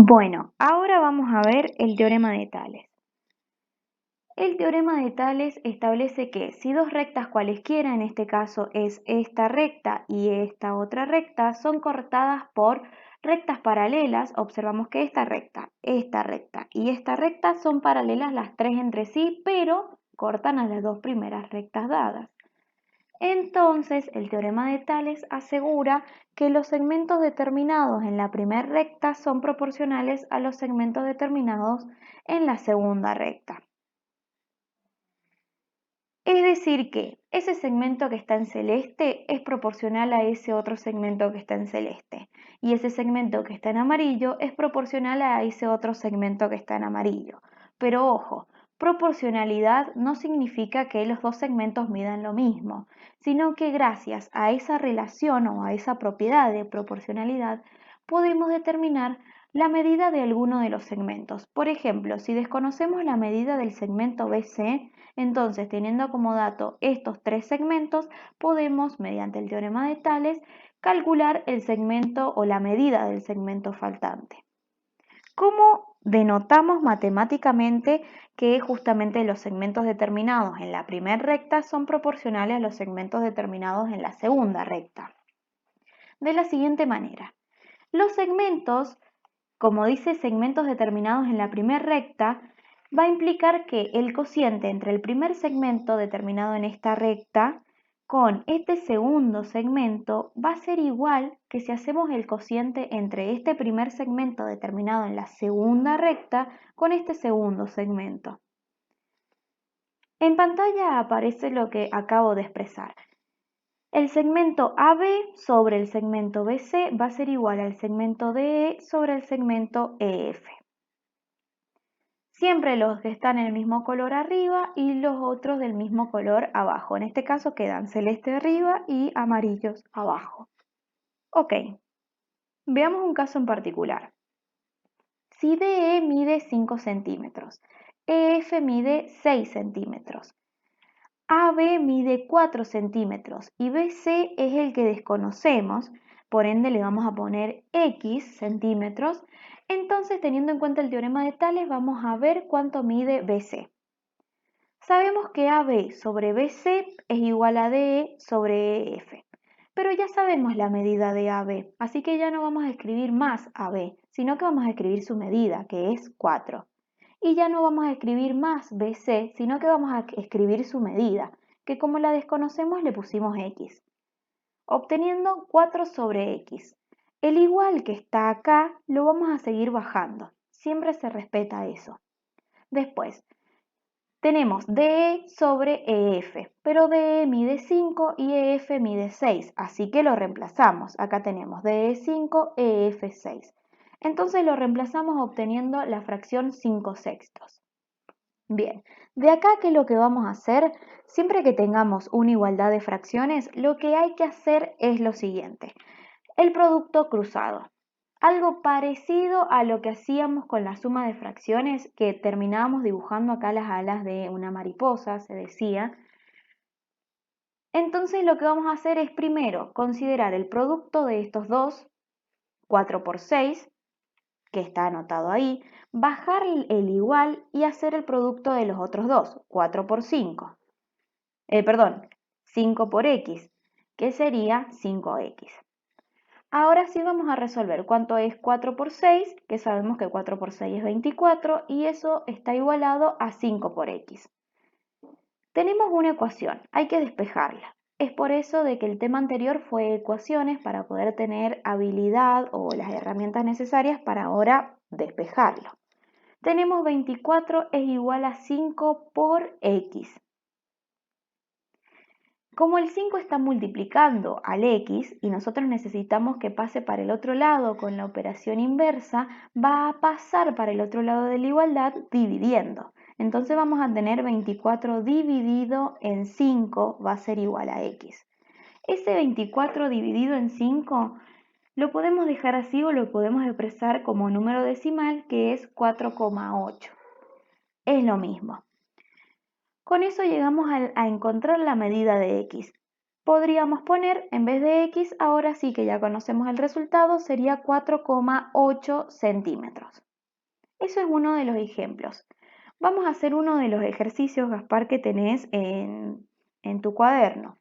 Bueno, ahora vamos a ver el teorema de Tales. El teorema de Tales establece que si dos rectas cualesquiera, en este caso es esta recta y esta otra recta, son cortadas por rectas paralelas, observamos que esta recta y esta recta son paralelas las tres entre sí, pero cortan a las dos primeras rectas dadas. Entonces, el teorema de Tales asegura que los segmentos determinados en la primera recta son proporcionales a los segmentos determinados en la segunda recta. Es decir que ese segmento que está en celeste es proporcional a ese otro segmento que está en celeste. Y ese segmento que está en amarillo es proporcional a ese otro segmento que está en amarillo. Pero ojo, proporcionalidad no significa que los dos segmentos midan lo mismo, sino que gracias a esa relación o a esa propiedad de proporcionalidad podemos determinar la medida de alguno de los segmentos. Por ejemplo, si desconocemos la medida del segmento BC, entonces, teniendo como dato estos tres segmentos, podemos, mediante el teorema de Tales, calcular el segmento o la medida del segmento faltante. ¿Cómo denotamos matemáticamente que justamente los segmentos determinados en la primera recta son proporcionales a los segmentos determinados en la segunda recta? De la siguiente manera. Los segmentos, como dice segmentos determinados en la primera recta, va a implicar que el cociente entre el primer segmento determinado en esta recta con este segundo segmento va a ser igual que si hacemos el cociente entre este primer segmento determinado en la segunda recta con este segundo segmento. En pantalla aparece lo que acabo de expresar. El segmento AB sobre el segmento BC va a ser igual al segmento DE sobre el segmento EF. Siempre los que están en el mismo color arriba y los otros del mismo color abajo. En este caso quedan celeste arriba y amarillos abajo. Ok, veamos un caso en particular. Si DE mide 5 centímetros, EF mide 6 centímetros, AB mide 4 centímetros y BC es el que desconocemos, por ende le vamos a poner X centímetros. Entonces, teniendo en cuenta el teorema de Tales, vamos a ver cuánto mide BC. Sabemos que AB sobre BC es igual a DE sobre EF, pero ya sabemos la medida de AB, así que ya no vamos a escribir más AB, sino que vamos a escribir su medida, que es 4. Y ya no vamos a escribir más BC, sino que vamos a escribir su medida, que como la desconocemos le pusimos X, obteniendo 4 sobre X. El igual que está acá lo vamos a seguir bajando, siempre se respeta eso. Después, tenemos DE sobre EF, pero DE mide 5 y EF mide 6, así que lo reemplazamos. Acá tenemos DE 5, EF 6. Entonces lo reemplazamos obteniendo la fracción 5 sextos. Bien, de acá, ¿qué es lo que vamos a hacer? Siempre que tengamos una igualdad de fracciones, lo que hay que hacer es lo siguiente. El producto cruzado. Algo parecido a lo que hacíamos con la suma de fracciones, que terminábamos dibujando acá las alas de una mariposa, se decía. Entonces lo que vamos a hacer es primero considerar el producto de estos dos, 4 por 6, que está anotado ahí, bajar el igual y hacer el producto de los otros dos, 4 por 5. 5 por x, que sería 5x. Ahora sí vamos a resolver cuánto es 4 por 6, que sabemos que 4 por 6 es 24 y eso está igualado a 5 por x. Tenemos una ecuación, hay que despejarla. Es por eso de que el tema anterior fue ecuaciones para poder tener habilidad o las herramientas necesarias para ahora despejarlo. Tenemos 24 es igual a 5 por x. Como el 5 está multiplicando al x y nosotros necesitamos que pase para el otro lado con la operación inversa, va a pasar para el otro lado de la igualdad dividiendo. Entonces vamos a tener 24 dividido en 5 va a ser igual a x. Ese 24 dividido en 5 lo podemos dejar así o lo podemos expresar como número decimal, que es 4,8. Es lo mismo. Con eso llegamos a encontrar la medida de x. podríamos poner, en vez de x, ahora sí que ya conocemos el resultado, sería 4,8 centímetros. Eso es uno de los ejemplos. Vamos a hacer uno de los ejercicios, Gaspar, que tenés en tu cuaderno.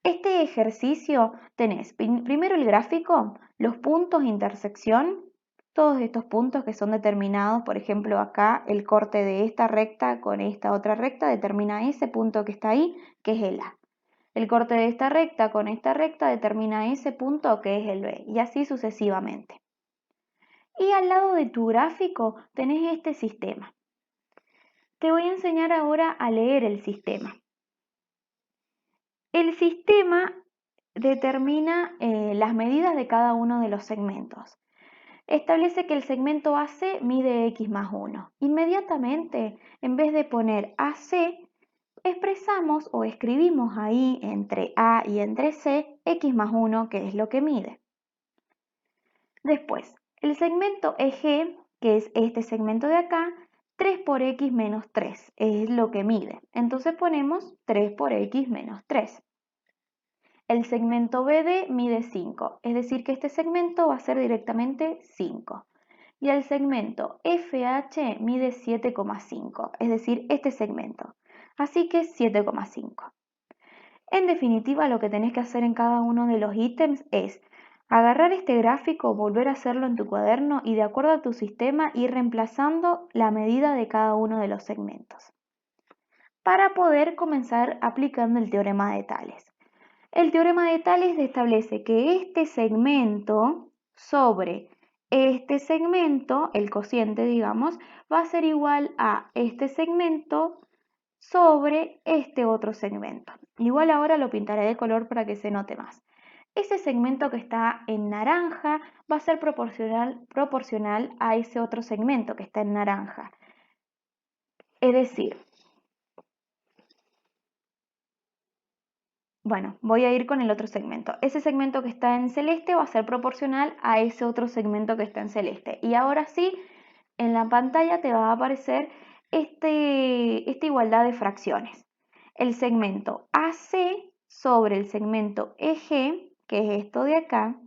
Este ejercicio tenés primero el gráfico, los puntos de intersección, todos estos puntos que son determinados, por ejemplo acá el corte de esta recta con esta otra recta determina ese punto que está ahí, que es el A. El corte de esta recta con esta recta determina ese punto que es el B, y así sucesivamente. Y al lado de tu gráfico tenés este sistema. Te voy a enseñar ahora a leer el sistema. El sistema determina las medidas de cada uno de los segmentos. Establece que el segmento AC mide x más 1. Inmediatamente, en vez de poner AC, expresamos o escribimos ahí entre A y entre C x más 1, que es lo que mide. Después, el segmento EG, que es este segmento de acá, 3 por x menos 3 es lo que mide. Entonces ponemos 3 por x menos 3. El segmento BD mide 5, es decir que este segmento va a ser directamente 5. Y el segmento FH mide 7,5, es decir, este segmento. Así que 7,5. En definitiva, lo que tenés que hacer en cada uno de los ítems es agarrar este gráfico, volver a hacerlo en tu cuaderno y de acuerdo a tu sistema ir reemplazando la medida de cada uno de los segmentos para poder comenzar aplicando el teorema de Tales. El teorema de Tales establece que este segmento sobre este segmento, el cociente digamos, va a ser igual a este segmento sobre este otro segmento. Igual ahora lo pintaré de color para que se note más. Ese segmento que está en naranja va a ser proporcional a ese otro segmento que está en naranja. Es decir, bueno, voy a ir con el otro segmento. Ese segmento que está en celeste va a ser proporcional a ese otro segmento que está en celeste. Y ahora sí, en la pantalla te va a aparecer esta igualdad de fracciones. El segmento AC sobre el segmento EG, que es esto de acá,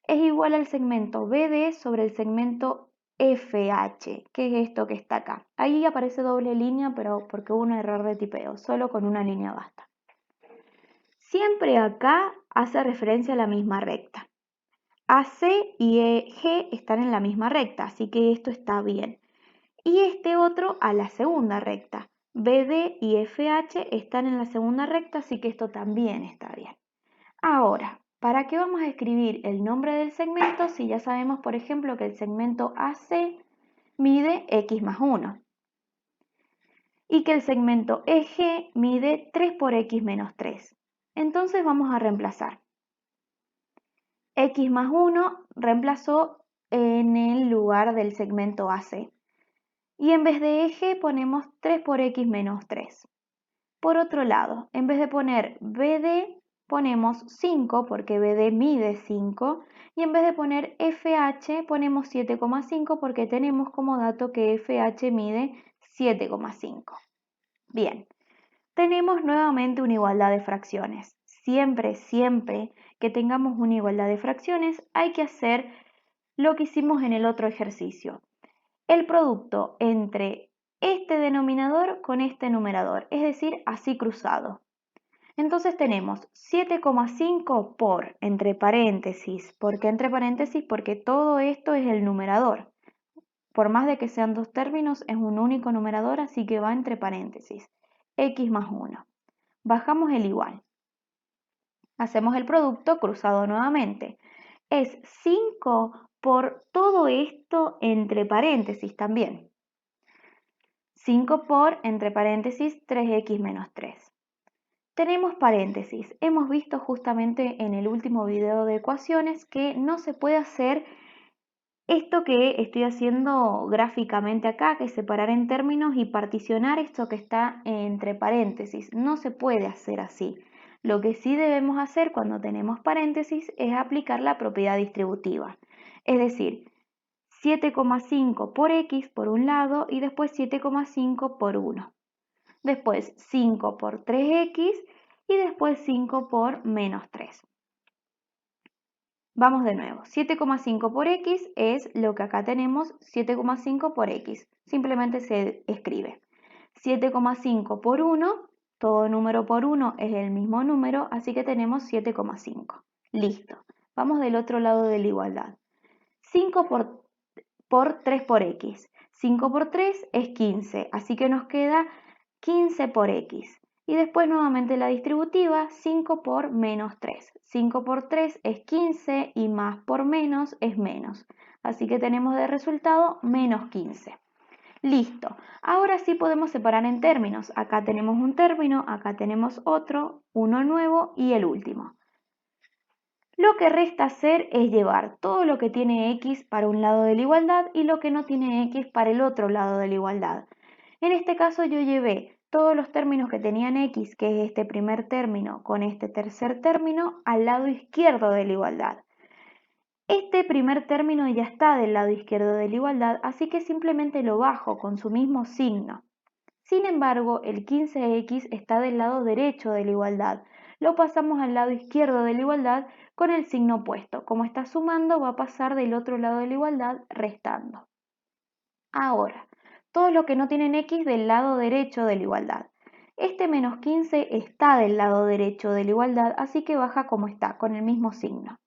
es igual al segmento BD sobre el segmento FH, que es esto que está acá. Ahí aparece doble línea, pero porque hubo un error de tipeo, solo con una línea basta. Siempre acá hace referencia a la misma recta. AC y EG están en la misma recta, así que esto está bien. Y este otro a la segunda recta. BD y FH están en la segunda recta, así que esto también está bien. Ahora, ¿para qué vamos a escribir el nombre del segmento si ya sabemos, por ejemplo, que el segmento AC mide x más 1? Y que el segmento EG mide 3 por x menos 3. Entonces vamos a reemplazar. X más 1 reemplazó en el lugar del segmento AC. Y en vez de eje ponemos 3 por x menos 3. Por otro lado, en vez de poner BD, ponemos 5 porque BD mide 5. Y en vez de poner FH, ponemos 7,5 porque tenemos como dato que FH mide 7,5. Bien, tenemos nuevamente una igualdad de fracciones. Siempre que tengamos una igualdad de fracciones, hay que hacer lo que hicimos en el otro ejercicio. El producto entre este denominador con este numerador, es decir, así cruzado. Entonces tenemos 7,5 por, entre paréntesis. ¿Por qué entre paréntesis? Porque todo esto es el numerador. Por más de que sean dos términos, es un único numerador, así que va entre paréntesis. X más 1. Bajamos el igual. Hacemos el producto cruzado nuevamente. Es 5 por todo esto entre paréntesis también. 5 por, entre paréntesis, 3x menos 3. Tenemos paréntesis. Hemos visto justamente en el último video de ecuaciones que no se puede hacer esto que estoy haciendo gráficamente acá, que es separar en términos y particionar esto que está entre paréntesis. No se puede hacer así. Lo que sí debemos hacer cuando tenemos paréntesis es aplicar la propiedad distributiva. Es decir, 7,5 por x por un lado y después 7,5 por 1. Después 5 por 3x y después 5 por menos 3. Vamos de nuevo, 7,5 por x es lo que acá tenemos, 7,5 por x, simplemente se escribe. 7,5 por 1, todo número por 1 es el mismo número, así que tenemos 7,5. Listo, vamos del otro lado de la igualdad. 5 por 3 por x, 5 por 3 es 15, así que nos queda 15 por x. Y después nuevamente la distributiva, 5 por menos 3. 5 por 3 es 15 y más por menos es menos. Así que tenemos de resultado menos 15. Listo. Ahora sí podemos separar en términos. Acá tenemos un término, acá tenemos otro, uno nuevo y el último. Lo que resta hacer es llevar todo lo que tiene x para un lado de la igualdad y lo que no tiene x para el otro lado de la igualdad. En este caso yo llevé todos los términos que tenían x, que es este primer término, con este tercer término, al lado izquierdo de la igualdad. Este primer término ya está del lado izquierdo de la igualdad, así que simplemente lo bajo con su mismo signo. Sin embargo, el 15x está del lado derecho de la igualdad. Lo pasamos al lado izquierdo de la igualdad con el signo opuesto. Como está sumando, va a pasar del otro lado de la igualdad restando. Ahora, todo lo que no tienen x del lado derecho de la igualdad. Este menos 15 está del lado derecho de la igualdad, así que baja como está, con el mismo signo.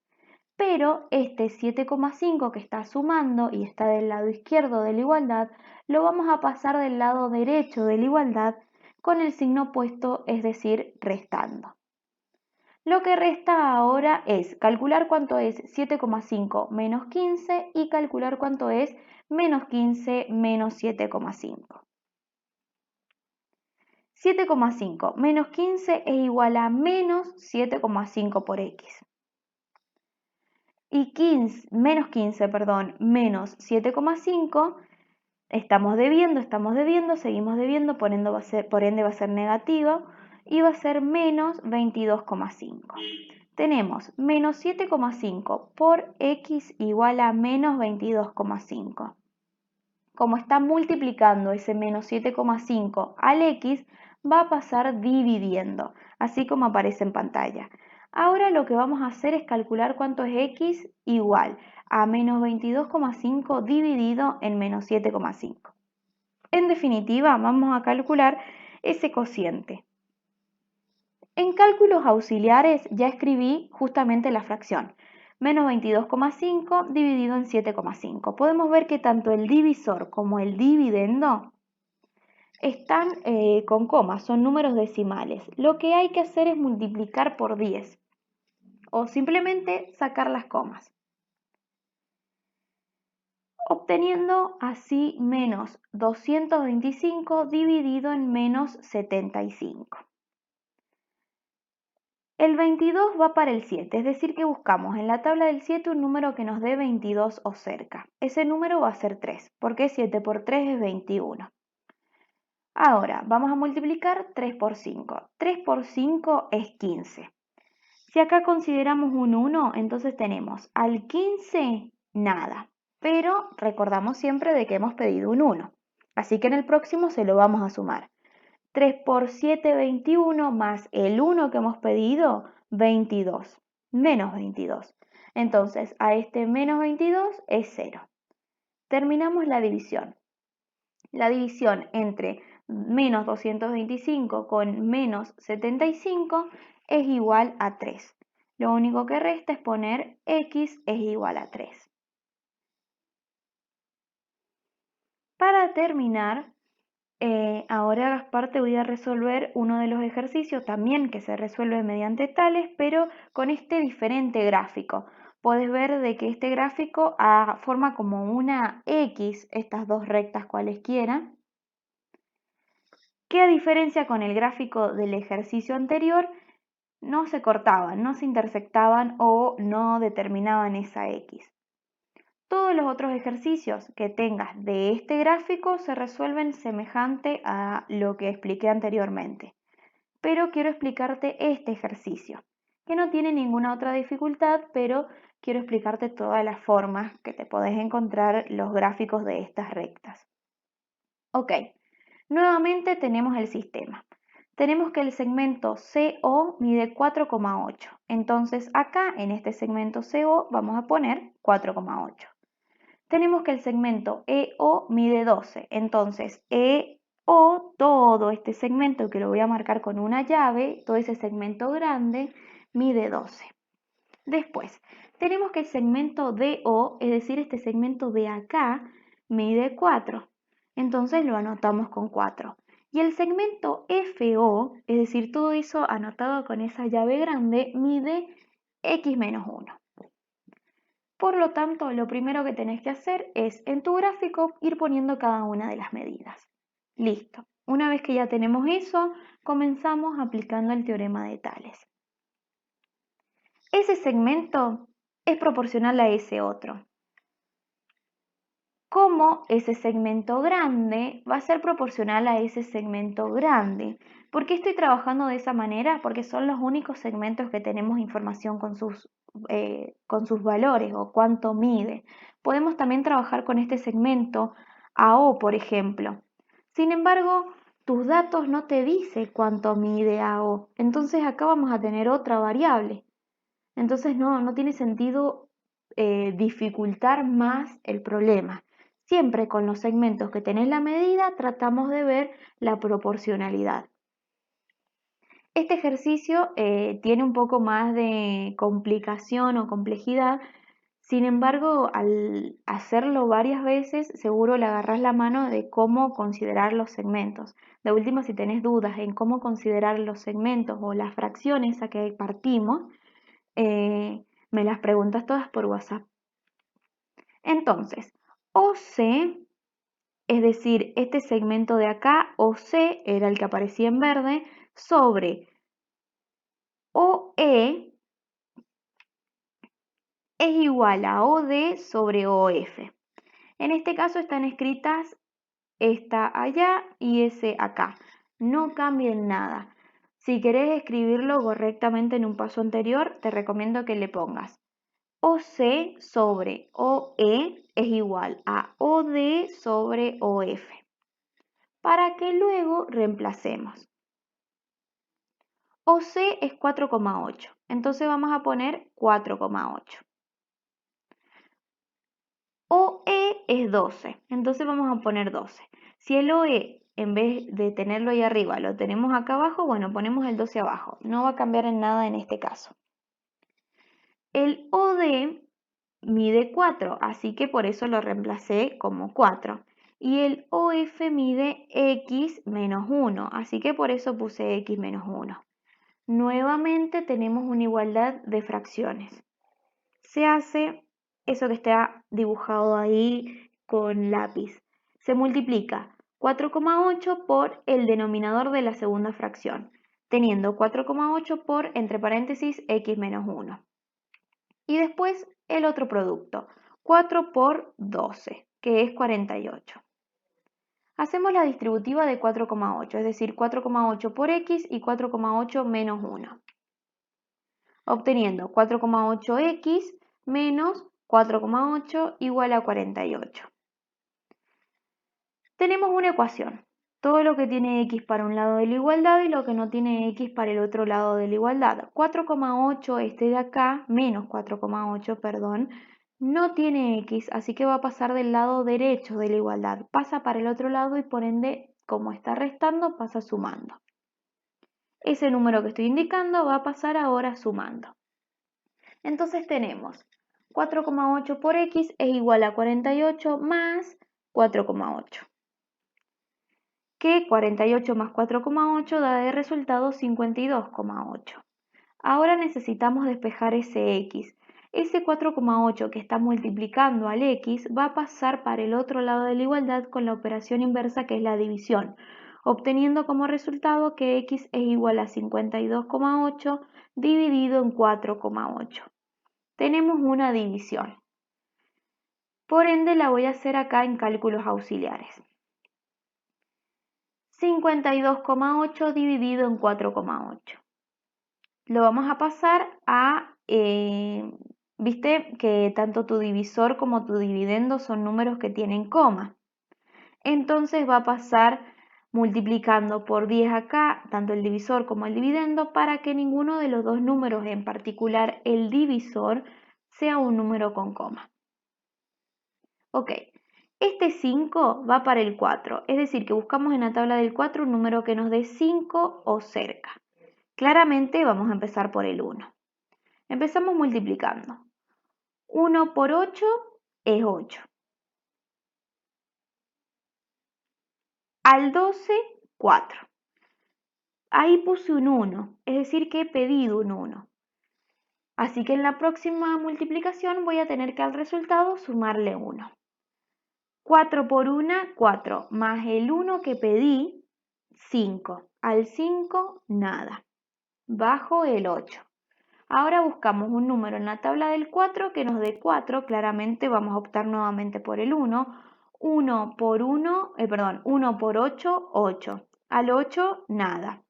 Pero este 7,5 que está sumando y está del lado izquierdo de la igualdad, lo vamos a pasar del lado derecho de la igualdad con el signo opuesto, es decir, restando. Lo que resta ahora es calcular cuánto es 7,5 menos 15 y calcular cuánto es menos 15 menos 7,5. 7,5 menos 15 es igual a menos 7,5 por x. Y menos 15, menos 7,5, estamos debiendo, seguimos debiendo, por ende va a ser negativo y va a ser menos 22,5. Tenemos menos 7,5 por x igual a menos 22,5. Como está multiplicando ese menos 7,5 al x, va a pasar dividiendo, así como aparece en pantalla. Ahora lo que vamos a hacer es calcular cuánto es x igual a menos 22,5 dividido en menos 7,5. En definitiva, vamos a calcular ese cociente. En cálculos auxiliares ya escribí justamente la fracción. Menos 22,5 dividido en 7,5. Podemos ver que tanto el divisor como el dividendo están con comas, son números decimales. Lo que hay que hacer es multiplicar por 10 o simplemente sacar las comas, obteniendo así menos 225 dividido en menos 75. El 22 va para el 7, es decir que buscamos en la tabla del 7 un número que nos dé 22 o cerca. Ese número va a ser 3, porque 7 por 3 es 21. Ahora, vamos a multiplicar 3 por 5. 3 por 5 es 15. Si acá consideramos un 1, entonces tenemos al 15 nada, pero recordamos siempre de que hemos pedido un 1. Así que en el próximo se lo vamos a sumar. 3 por 7, 21, más el 1 que hemos pedido, 22, menos 22. Entonces, a este menos 22 es 0. Terminamos la división. La división entre menos 225 con menos 75 es igual a 3. Lo único que resta es poner x es igual a 3. Para terminar, ahora Gaspar te voy a resolver uno de los ejercicios también que se resuelve mediante tales, pero con este diferente gráfico. Puedes ver de que este gráfico forma como una X, estas dos rectas cualesquiera, que a diferencia con el gráfico del ejercicio anterior, no se cortaban, no se intersectaban o no determinaban esa X. Todos los otros ejercicios que tengas de este gráfico se resuelven semejante a lo que expliqué anteriormente. Pero quiero explicarte este ejercicio, que no tiene ninguna otra dificultad, pero quiero explicarte todas las formas que te podés encontrar los gráficos de estas rectas. Ok, nuevamente tenemos el sistema. tenemos que el segmento CO mide 4,8. Entonces acá en este segmento CO vamos a poner 4,8. Tenemos que el segmento EO mide 12. Entonces EO, todo este segmento que lo voy a marcar con una llave, todo ese segmento grande, mide 12. Después, tenemos que el segmento DO, es decir, este segmento de acá, mide 4. Entonces lo anotamos con 4. Y el segmento FO, es decir, todo eso anotado con esa llave grande, mide X menos 1. Por lo tanto, lo primero que tenés que hacer es, en tu gráfico, ir poniendo cada una de las medidas. Listo. Una vez que ya tenemos eso, comenzamos aplicando el teorema de Tales. Ese segmento es proporcional a ese otro. ¿Cómo ese segmento grande va a ser proporcional a ese segmento grande? ¿Por qué estoy trabajando de esa manera? Porque son los únicos segmentos que tenemos información con sus valores o cuánto mide. Podemos también trabajar con este segmento AO, por ejemplo. Sin embargo, tus datos no te dicen cuánto mide AO. Entonces acá vamos a tener otra variable. Entonces no tiene sentido dificultar más el problema. Siempre con los segmentos que tenés la medida tratamos de ver la proporcionalidad. Este ejercicio tiene un poco más de complicación o complejidad, sin embargo, al hacerlo varias veces, seguro le agarrás la mano de cómo considerar los segmentos. De última, si tenés dudas en cómo considerar los segmentos o las fracciones a que partimos, me las preguntas todas por WhatsApp. Entonces, OC, es decir, este segmento de acá, OC era el que aparecía en verde, sobre OE es igual a OD sobre OF. En este caso están escritas esta allá y ese acá. No cambien nada. Si querés escribirlo correctamente en un paso anterior, te recomiendo que le pongas OC sobre OE es igual a OD sobre OF, para que luego reemplacemos. OC es 4,8, entonces vamos a poner 4,8. OE es 12, entonces vamos a poner 12. Si el OE, en vez de tenerlo ahí arriba, lo tenemos acá abajo, bueno, ponemos el 12 abajo. No va a cambiar en nada en este caso. El OD mide 4, así que por eso lo reemplacé como 4. Y el OF mide X menos 1, así que por eso puse X menos 1. Nuevamente tenemos una igualdad de fracciones. Se hace eso que está dibujado ahí con lápiz. Se multiplica 4,8 por el denominador de la segunda fracción, teniendo 4,8 por, entre paréntesis, X menos 1. Y después el otro producto, 4 por 12, que es 48. Hacemos la distributiva de 4,8, es decir, 4,8 por X y 4,8 menos 1. Obteniendo 4,8X menos 4,8 igual a 48. Tenemos una ecuación. Todo lo que tiene X para un lado de la igualdad y lo que no tiene X para el otro lado de la igualdad. 4,8, este de acá, menos 4,8, perdón, no tiene X, así que va a pasar del lado derecho de la igualdad. Pasa para el otro lado y por ende, como está restando, pasa sumando. Ese número que estoy indicando va a pasar ahora sumando. Entonces tenemos 4,8 por X es igual a 48 más 4,8. Que 48 más 4,8 da de resultado 52,8. Ahora necesitamos despejar ese X. Ese 4,8 que está multiplicando al X va a pasar para el otro lado de la igualdad con la operación inversa que es la división, obteniendo como resultado que X es igual a 52,8 dividido en 4,8. Tenemos una división. Por ende la voy a hacer acá en cálculos auxiliares. 52,8 dividido en 4,8. Lo vamos a pasar a, viste que tanto tu divisor como tu dividendo son números que tienen coma. Entonces va a pasar multiplicando por 10 acá, tanto el divisor como el dividendo, para que ninguno de los dos números, en particular el divisor, sea un número con coma. Ok, este 5 va para el 4, es decir, que buscamos en la tabla del 4 un número que nos dé 5 o cerca. Claramente vamos a empezar por el 1. Empezamos multiplicando. 1 por 8 es 8. Al 12, 4. Ahí puse un 1, es decir que he pedido un 1. Así que en la próxima multiplicación voy a tener que al resultado sumarle 1. 4 por 1, 4, más el 1 que pedí, 5. Al 5, nada. Bajo el 8. Ahora buscamos un número en la tabla del 4 que nos dé 4. Claramente vamos a optar nuevamente por el 1. 1 por 8, 8. Al 8, nada.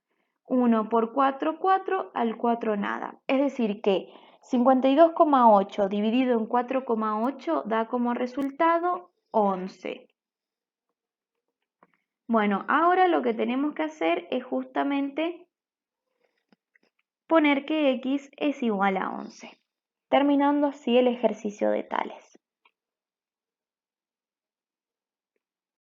1 por 4, 4. Al 4, nada. Es decir que 52,8 dividido en 4,8 da como resultado 11. Bueno, ahora lo que tenemos que hacer es justamente poner que x es igual a 11, terminando así el ejercicio de Tales.